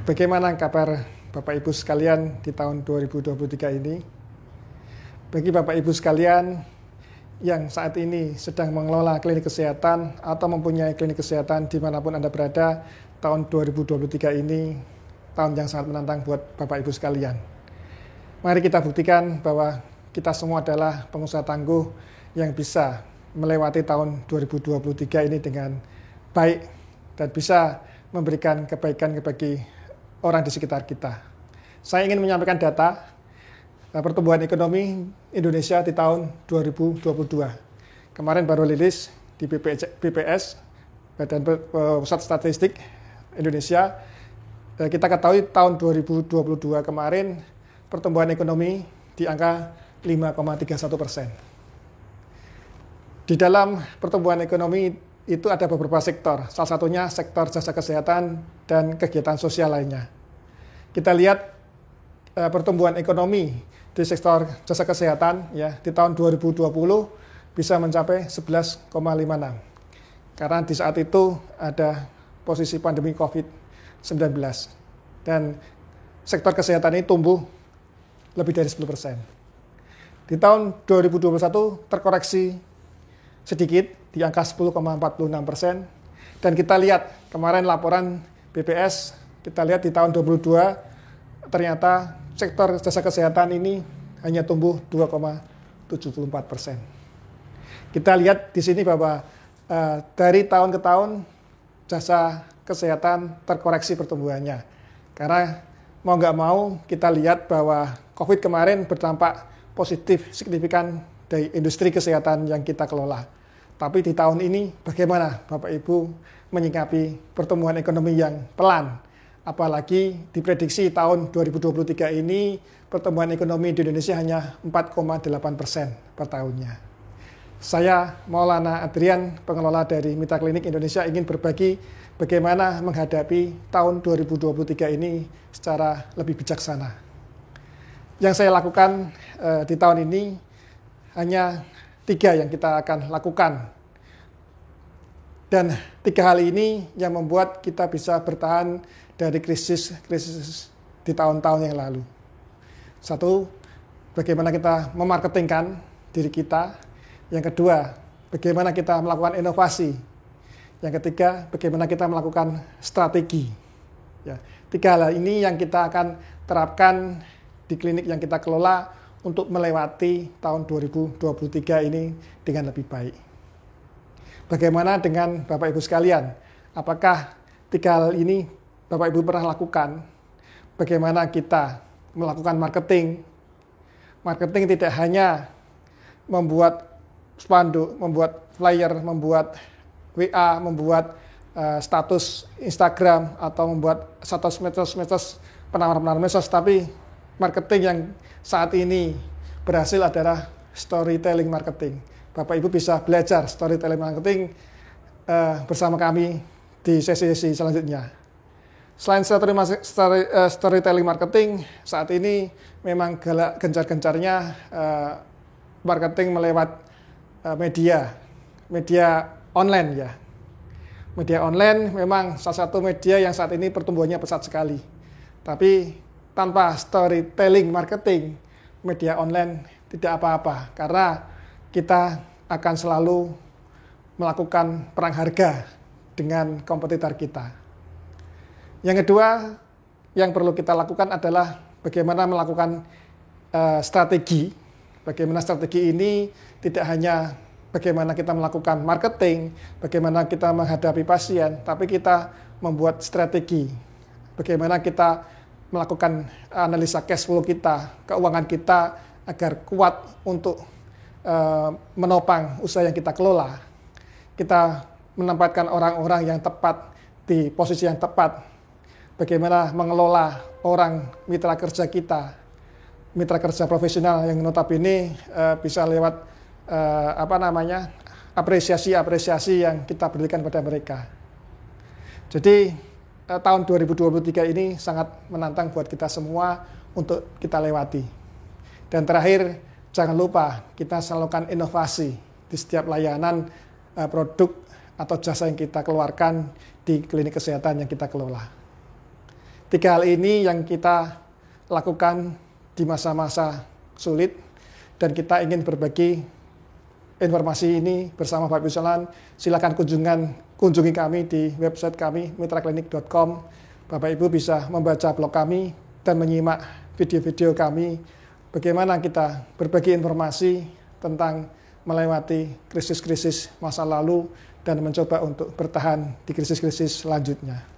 Bagaimana kabar Bapak Ibu sekalian di tahun 2023 ini? Bagi Bapak Ibu sekalian yang saat ini sedang mengelola klinik kesehatan atau mempunyai klinik kesehatan dimanapun Anda berada, tahun 2023 ini tahun yang sangat menantang buat Bapak Ibu sekalian. Mari kita buktikan bahwa kita semua adalah pengusaha tangguh yang bisa melewati tahun 2023 ini dengan baik dan bisa memberikan kebaikan bagi orang di sekitar kita. Saya ingin menyampaikan data pertumbuhan ekonomi Indonesia di tahun 2022. Kemarin baru rilis di BPS, Badan Pusat Statistik Indonesia. Kita ketahui tahun 2022 kemarin pertumbuhan ekonomi di angka 5,31%. Di dalam pertumbuhan ekonomi itu ada beberapa sektor, salah satunya sektor jasa kesehatan dan kegiatan sosial lainnya. Kita lihat pertumbuhan ekonomi di sektor jasa kesehatan ya di tahun 2020 bisa mencapai 11,56. Karena di saat itu ada posisi pandemi COVID-19 dan sektor kesehatan ini tumbuh lebih dari 10%. Di tahun 2021 terkoreksi sedikit di angka 10,46%, dan kita lihat kemarin laporan BPS, kita lihat di tahun 2022 ternyata sektor jasa kesehatan ini hanya tumbuh 2,74%. Kita lihat di sini bahwa dari tahun ke tahun jasa kesehatan terkoreksi pertumbuhannya, karena mau nggak mau kita lihat bahwa COVID kemarin berdampak positif signifikan dari industri kesehatan yang kita kelola. Tapi di tahun ini bagaimana Bapak Ibu menyikapi pertumbuhan ekonomi yang pelan? Apalagi diprediksi tahun 2023 ini pertumbuhan ekonomi di Indonesia hanya 4,8% per tahunnya. Saya Maulana Adrian, pengelola dari Mitra Klinik Indonesia, ingin berbagi bagaimana menghadapi tahun 2023 ini secara lebih bijaksana. Yang saya lakukan di tahun ini hanya 3 yang kita akan lakukan. Dan 3 hal ini yang membuat kita bisa bertahan dari krisis di tahun-tahun yang lalu. 1, bagaimana kita memarketingkan diri kita. Yang kedua, bagaimana kita melakukan inovasi. Yang ketiga, bagaimana kita melakukan strategi. Ya, 3 hal ini yang kita akan terapkan di klinik yang kita kelola untuk melewati tahun 2023 ini dengan lebih baik. Bagaimana dengan Bapak Ibu sekalian? Apakah 3 hal ini Bapak Ibu pernah lakukan? Bagaimana kita melakukan marketing? Marketing tidak hanya membuat spanduk, membuat flyer, membuat WA, membuat status Instagram, atau membuat status medsos, penawar-penawar medsos, tapi marketing yang saat ini berhasil adalah storytelling marketing. Bapak Ibu bisa belajar storytelling marketing bersama kami di sesi-sesi selanjutnya. Selain storytelling marketing, saat ini memang gencar-gencarnya marketing melewat media online ya. Media online memang salah satu media yang saat ini pertumbuhannya pesat sekali. Tapi tanpa storytelling marketing, media online tidak apa-apa, karena kita akan selalu melakukan perang harga dengan kompetitor kita. Yang kedua yang perlu kita lakukan adalah bagaimana melakukan strategi. Bagaimana strategi ini tidak hanya bagaimana kita melakukan marketing, bagaimana kita menghadapi pasien, tapi kita membuat strategi. Bagaimana kita melakukan analisa cash flow kita, keuangan kita agar kuat untuk menopang usaha yang kita kelola. Kita menempatkan orang-orang yang tepat di posisi yang tepat. Bagaimana mengelola orang mitra kerja kita, mitra kerja profesional yang notabene bisa lewat apresiasi yang kita berikan pada mereka. Jadi tahun 2023 ini sangat menantang buat kita semua untuk kita lewati. Dan terakhir, jangan lupa kita melakukan inovasi di setiap layanan produk atau jasa yang kita keluarkan di klinik kesehatan yang kita kelola. Tiga hal ini yang kita lakukan di masa-masa sulit, dan kita ingin berbagi informasi ini bersama Bapak Ibu sekalian. Silakan kunjungi kami di website kami mitraklinik.com. Bapak Ibu bisa membaca blog kami dan menyimak video-video kami bagaimana kita berbagi informasi tentang melewati krisis-krisis masa lalu dan mencoba untuk bertahan di krisis-krisis selanjutnya.